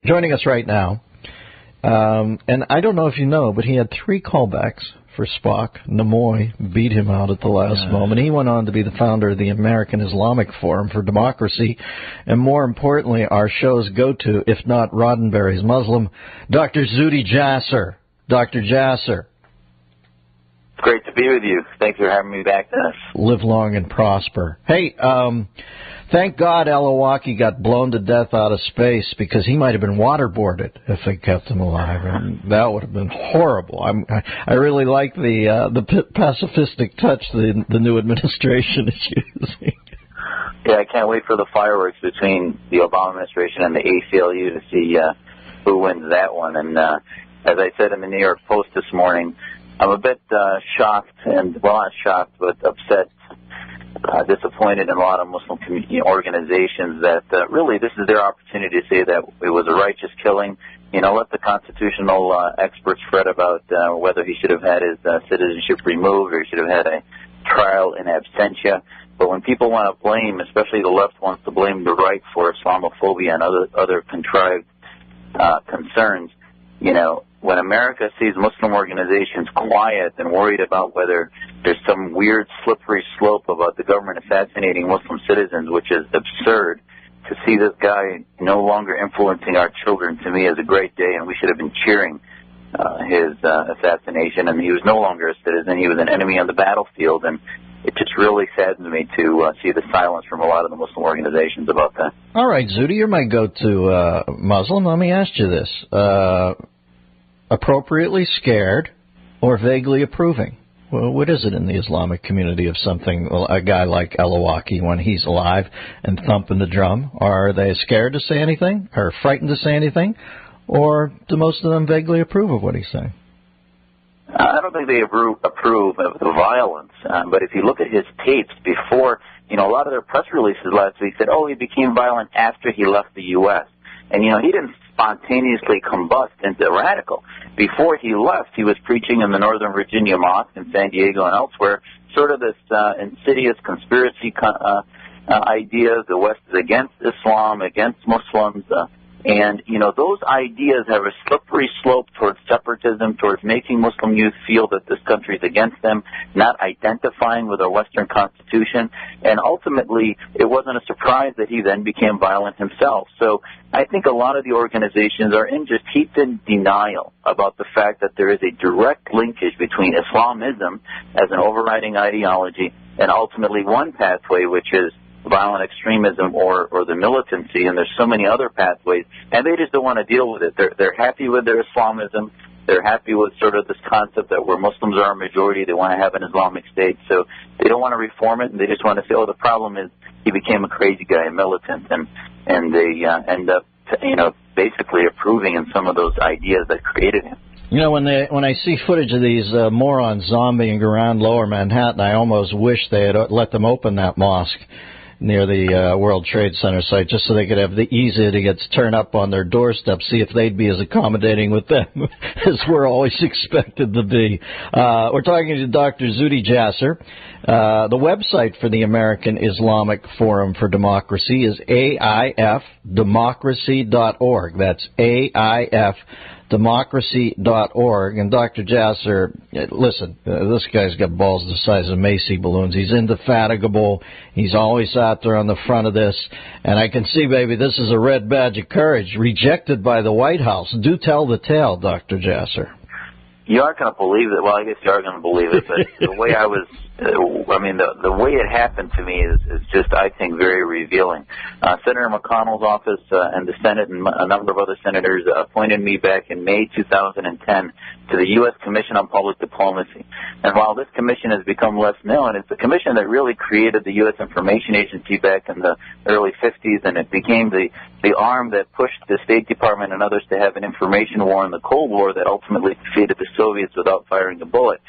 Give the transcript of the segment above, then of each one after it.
joining us right now. And I don't know if you know, but he had 3 callbacks for Spock. Nimoy beat him out at the last moment. He went on to be the founder of the American Islamic Forum for Democracy, and more importantly, our show's go-to, if not Roddenberry's Muslim, Dr. Zuhdi Jasser. Dr. Jasser. Great to be with you. Thanks for having me back, Dennis. Live long and prosper. Hey, thank God al-Awlaki got blown to death out of space, because he might have been waterboarded if they kept him alive, and that would have been horrible. I really like the pacifistic touch the new administration is using. Yeah, I can't wait for the fireworks between the Obama administration and the ACLU to see who wins that one. And as I said in the New York Post this morning, I'm a bit shocked, and, well, not shocked, but upset, disappointed in a lot of Muslim community organizations that really this is their opportunity to say that it was a righteous killing. You know, let the constitutional experts fret about whether he should have had his citizenship removed or he should have had a trial in absentia. But when people want to blame, especially the left wants to blame the right for Islamophobia and other contrived concerns, you know, when America sees Muslim organizations quiet and worried about whether there's some weird slippery slope about the government assassinating Muslim citizens, which is absurd, to see this guy no longer influencing our children, to me, is a great day, and we should have been cheering his assassination. And he was no longer a citizen. He was an enemy on the battlefield, and it just really saddens me to see the silence from a lot of the Muslim organizations about that. All right, Zuhdi, you're my go-to Muslim. Let me ask you this. Appropriately scared or vaguely approving? Well, what is it in the Islamic community of something, a guy like al-Awlaki when he's alive and thumping the drum? Are they scared to say anything or frightened to say anything? Or do most of them vaguely approve of what he's saying? I don't think they approve of the violence, but if you look at his tapes before, you know, a lot of their press releases last week said, oh, he became violent after he left the U.S. And, you know, he didn't spontaneously combust into radical. Before he left, he was preaching in the Northern Virginia Mosque in San Diego and elsewhere, sort of this insidious conspiracy idea. The West is against Islam, against Muslims, and, you know, those ideas have a slippery slope towards separatism, towards making Muslim youth feel that this country is against them, not identifying with our Western Constitution. And ultimately, it wasn't a surprise that he then became violent himself. So I think a lot of the organizations are in just heaped in denial about the fact that there is a direct linkage between Islamism as an overriding ideology and ultimately one pathway, which is violent extremism or the militancy, and there's so many other pathways, and they just don't want to deal with it. They're happy with their Islamism. They're happy with sort of this concept that where Muslims are a majority, they want to have an Islamic state, so they don't want to reform it, and they just want to say, oh, the problem is he became a crazy guy, a militant, and they end up, you know, basically approving in some of those ideas that created him. You know, when I see footage of these morons zombieing around Lower Manhattan, I almost wish they had let them open that mosque near the World Trade Center site, just so they could have the easy idiots turn up on their doorstep, see if they'd be as accommodating with them as we're always expected to be. We're talking to Dr. Zuhdi Jasser. The website for the American Islamic Forum for Democracy is AIFdemocracy.org. That's AIFdemocracy.org. And Dr. Jasser, listen, this guy's got balls the size of Macy balloons. He's indefatigable. He's always out there on the front of this. And I can see, baby, this is a red badge of courage, rejected by the White House. Do tell the tale, Dr. Jasser. You aren't going to believe it. Well, I guess you are going to believe it, but the way I was, the way it happened to me is just, I think, very revealing. Senator McConnell's office and the Senate and a number of other senators appointed me back in May 2010 to the U.S. Commission on Public Diplomacy. And while this commission has become less known, it's the commission that really created the U.S. Information Agency back in the early 50s, and it became the arm that pushed the State Department and others to have an information war in the Cold War that ultimately defeated the Soviets without firing a bullet.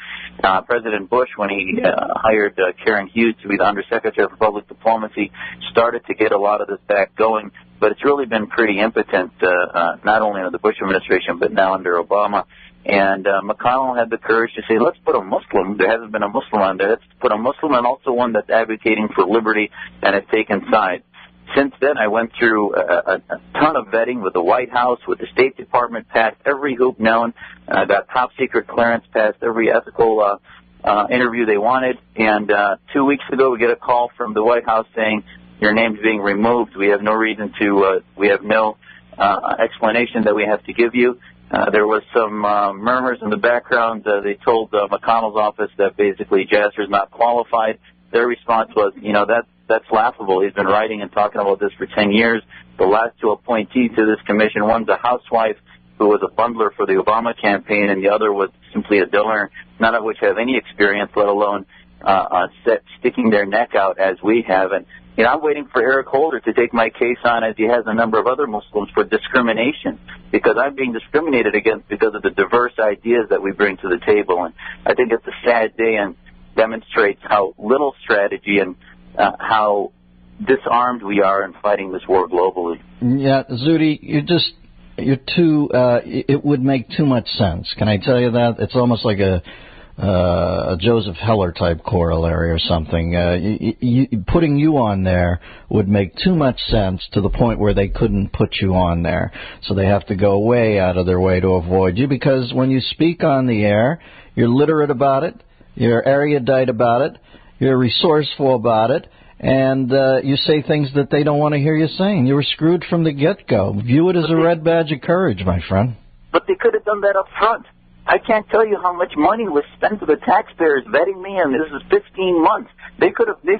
President Bush, when he hired Karen Hughes to be the Undersecretary for Public Diplomacy, started to get a lot of this back going, but it's really been pretty impotent, not only under the Bush administration, but now under Obama. And McConnell had the courage to say, let's put a Muslim, there hasn't been a Muslim on there, let's put a Muslim and also one that's advocating for liberty and has taken sides. since then, I went through a ton of vetting with the White House, with the State Department, passed every hoop known, got top secret clearance, passed every ethical interview they wanted. And 2 weeks ago, we get a call from the White House saying, your name's being removed. We have no reason to, we have no explanation that we have to give you. There was some murmurs in the background. They told McConnell's office that basically Jasser's not qualified. Their response was, that's laughable. He's been writing and talking about this for 10 years. The last two appointees to this commission, one's a housewife who was a bundler for the Obama campaign, and the other was simply a donor, none of which have any experience, let alone sticking their neck out as we have. And I'm waiting for Eric Holder to take my case on, as he has a number of other Muslims, for discrimination, because I'm being discriminated against because of the diverse ideas that we bring to the table. And I think it's a sad day and demonstrates how little strategy and how disarmed we are in fighting this war globally. Yeah, Zuhdi, you're too, it would make too much sense. Can I tell you that? It's almost like a Joseph Heller type corollary or something. Putting you on there would make too much sense to the point where they couldn't put you on there. So they have to go way out of their way to avoid you, because when you speak on the air, you're literate about it, you're erudite about it, you're resourceful about it, and you say things that they don't want to hear you saying. You were screwed from the get-go. View it as a red badge of courage, my friend. But they could have done that up front. I can't tell you how much money was spent to the taxpayers vetting me, and this is 15 months. They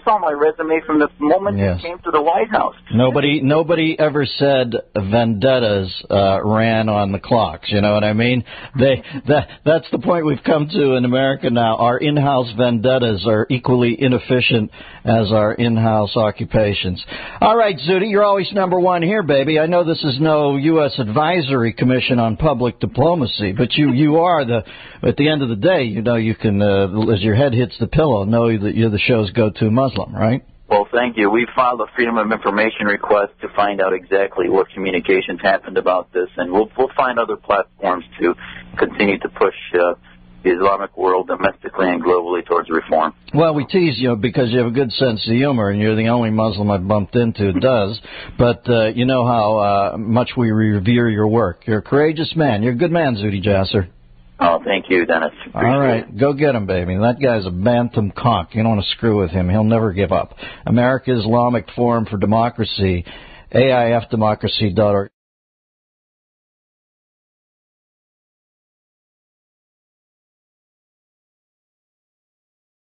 saw my resume from the moment it came to the White House. Nobody ever said vendettas ran on the clocks. You know what I mean? That's the point we've come to in America now. Our in-house vendettas are equally inefficient as our in-house occupations. All right, Zuhdi, you're always number one here, baby. I know this is no U.S. Advisory Commission on Public Diplomacy, but you are at the end of the day, you can, as your head hits the pillow, know that you're the show's go-to Muslim, right? Well, thank you. We filed a Freedom of Information request to find out exactly what communications happened about this, and we'll find other platforms to continue to push the Islamic world domestically and globally towards reform. Well, we tease you because you have a good sense of humor, and you're the only Muslim I've bumped into who does. But you know how much we revere your work. You're a courageous man. You're a good man, Zuhdi Jasser. Oh, thank you, Dennis. All right, go get him, baby. That guy's a bantam conch. You don't want to screw with him. He'll never give up. America Islamic Forum for Democracy, AIFdemocracy.org.